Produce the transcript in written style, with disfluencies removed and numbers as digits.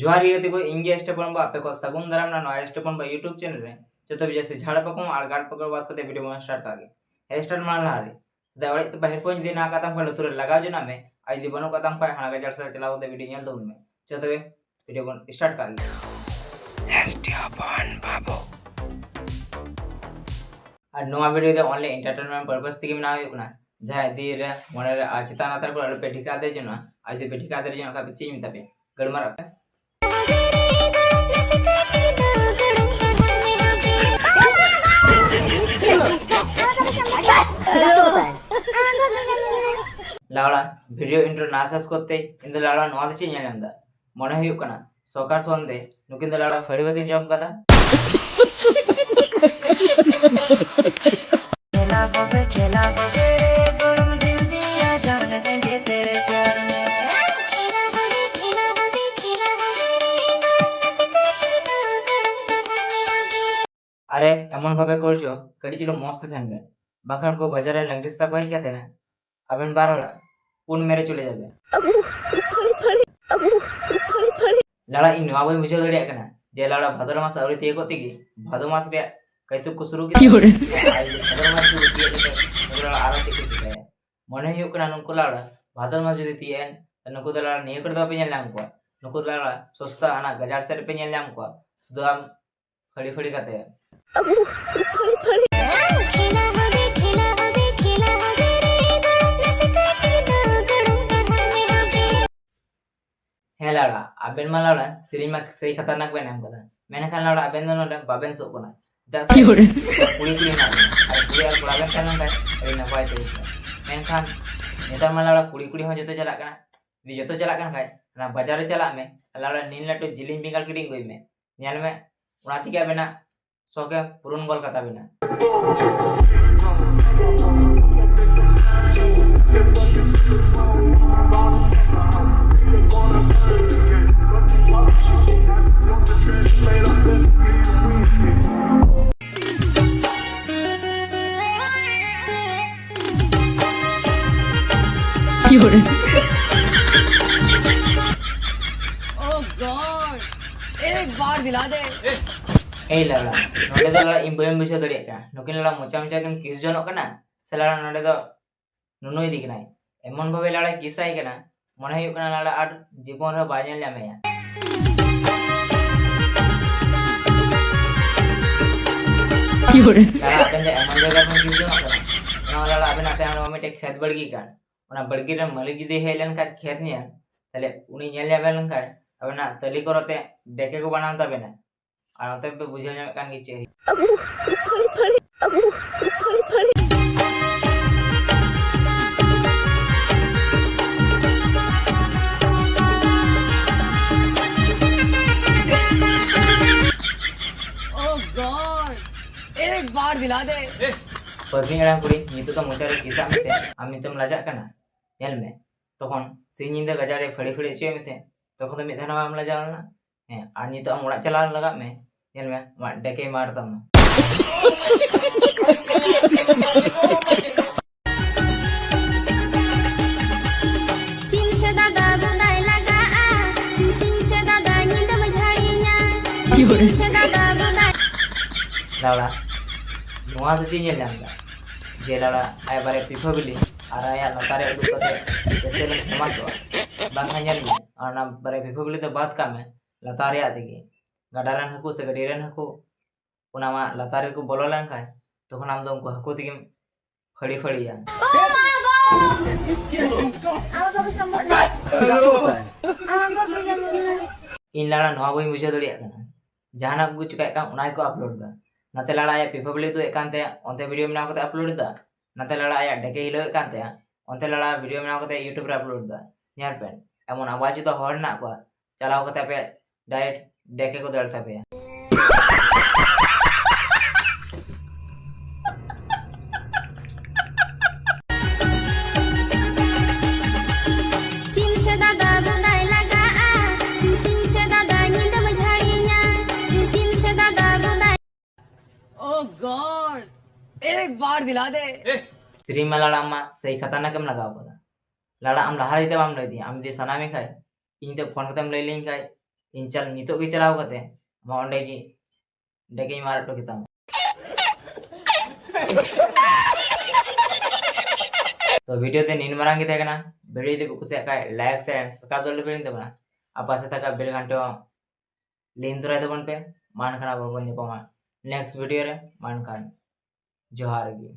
जोहार गे देखो इंगे स्टेपन बा पे को सगुन दराम ना नया स्टेपन बा यूट्यूब चैनल रे जतो भी जैसे झाड़ पकम और गाड़ पकड़ बात करते वीडियो में स्टार्ट कागे हे स्टार्ट मान ला रे दा वाले तो बाहर पॉइंट दिन आका तम फल तुरे लगा जो ना में आई दी बनो का तम पाए हां गजर से चलाओ दे वीडियो नेल दो में जतो वे वीडियो को स्टार्ट कागे स्टेपन बाबू और नोआ video they only entertainment purpose थी में ना हो ना जहां दी रे मने रे आचिता ना तर को पे ठिका दे जो ना आज दे पे ठिका दे जो का पे चीज में तबे गड़मर पे लावड़ा वीडियो इंट्रो नासस करते इन लावड़ा नोआ दे चीज नेलम दा मने हुयु कना सोकार सोंदे नुकिन लावड़ा फड़ी बगे जॉब कदा खेला बगे रे गुड़म दिल दिया जान देंगे तेरे प्यार में अरे एमन भावे करछो कड़ी चिलो मस्त थानबे बाखान को बाजारे लंगरिस्ता कोई क्या देना अबेन 12 पुन मेरे चले जाबे लाड़ा इन नवा बई मुझे दड़िया कना जे लाड़ा भादर मास आवरी ते को तिगी भादो मास रे कइतु को शुरू की भादर मास को तिए लाड़ा आरा ते को सिखाया मने हुयु कना नुको लाड़ा भादर मास जदी तिएन नुको लाड़ा निय कर दो पे नेल नाम को नुको लाड़ा सस्ता आना गजार सेर पे नेल नाम को दो हम फड़ी फड़ी काते हे लाड़ा आबेन मा लाड़ा सिरिमा सही खतरनाक बे नाम कदा मैंने खान लाड़ा आबेन दो नोडे बाबेन सो कोना दा कुड़ी कुड़ी ना अरे कुड़ी और कुड़ाबेन खान का अरे ना पाए ते मैंने खान नेता मा लाड़ा कुड़ी कुड़ी हो जतो चला कना दी जतो चला कन खाय ना बाजार चला में लाड़ा नील लटू जिलिन बिंगाल किडिंग गई में नेल में उनाती क्या बेना सोके पुरुन गोल कता बिना ओह गॉड एक बार दिला दे ए लाड़ा नोडे दो लाड़ा इन बयम बिसो दड़िया का नुकिन लाड़ा मोचा मोचा कन किस जोनो कना से लाड़ा नोडे दो नुनु इदी कना एमन भावे लाड़ा किसाई कना मने हुयु कना लाड़ा आर जीवन रे बाजन लामेया लाड़ा अबेन दे एमन जगह में किस जोनो कना ना लाड़ा अबेन आते हम मम्मी टे खेत बड़गी का ओना बड़गी रे मलगी दे हेलन का खेत ने तले उनी नेल लेबेलन का अबेना तली करते डेके को बनावता बेना और अंत पे बुझे जामे कान की चाहिए ओह गॉड एक बार दिला दे पदनीड़ा कुड़ी नितो तो मोचारे किसा मिते आमी तुम लाजा कना नेल में तखन सिनिंदा गजारे फड़ी फड़ी चे मिते तखन तो मिधना माम लाजाना हैं और नितो हम उड़ा चला लगा में नेल में मा डेके मारता हम सिंह से दादा बुदाई लगा सिंह से दादा नींद में झाड़ियां सिंह से दादा बुदाई लाड़ा नोआ तो चीज नेल जे लाड़ा आय बारे पिफा बिली और आया लतारे उडुक कते जैसे ले फेमस हो बांगा नेल में और ना बारे पिफा बिली तो बात का में लतारे आदिगे गडारन हकू से गडीरन हकू उना मा लतारे को बोलो लन खाय तखन आम दो उनको हकू तिगे फड़ी फड़िया इन लाड़ा नोआ बई मुझे दड़िया कना जहाना को चिकाय का उनाय को अपलोड दा नाते लाड़ा आया पिफा बिली तो एकांते ओंते वीडियो में नाकते अपलोड दा नाते लाड़ा आया डेके हिलो एकांते ओंते लाड़ा वीडियो में नाकते यूट्यूब रे अपलोड दा ᱧᱮᱞ ᱯᱮ एमन आवाज तो हर ना को चलाओ कते पे डायरेक्ट डेके को दड़ता पे सिंह से दादा बुदाई लगा सिंह से दादा नींद में झाड़ियां सिंह से दादा बुदाई ओह गॉड एक बार दिला दे श्री लाड़ा मा सही खतरनाक एम लगाव कदा लाड़ा आम लहा रीते बाम लई दी आम दी सनामी खाय इन ते फोन कतेम लई लिंग खाय इन चल नितो के चलाव कते मा ओंडे की मार टो किताम तो वीडियो ते नीन मरांगी थे कना वीडियो दे कुछ का लाइक से सब्सक्राइब दो लेबेन दे बना apa से तक बेल घंटे लिंक तोरा दे बन पे मान खाना बोल बन पमा नेक्स्ट वीडियो रे मान खान जोहार गी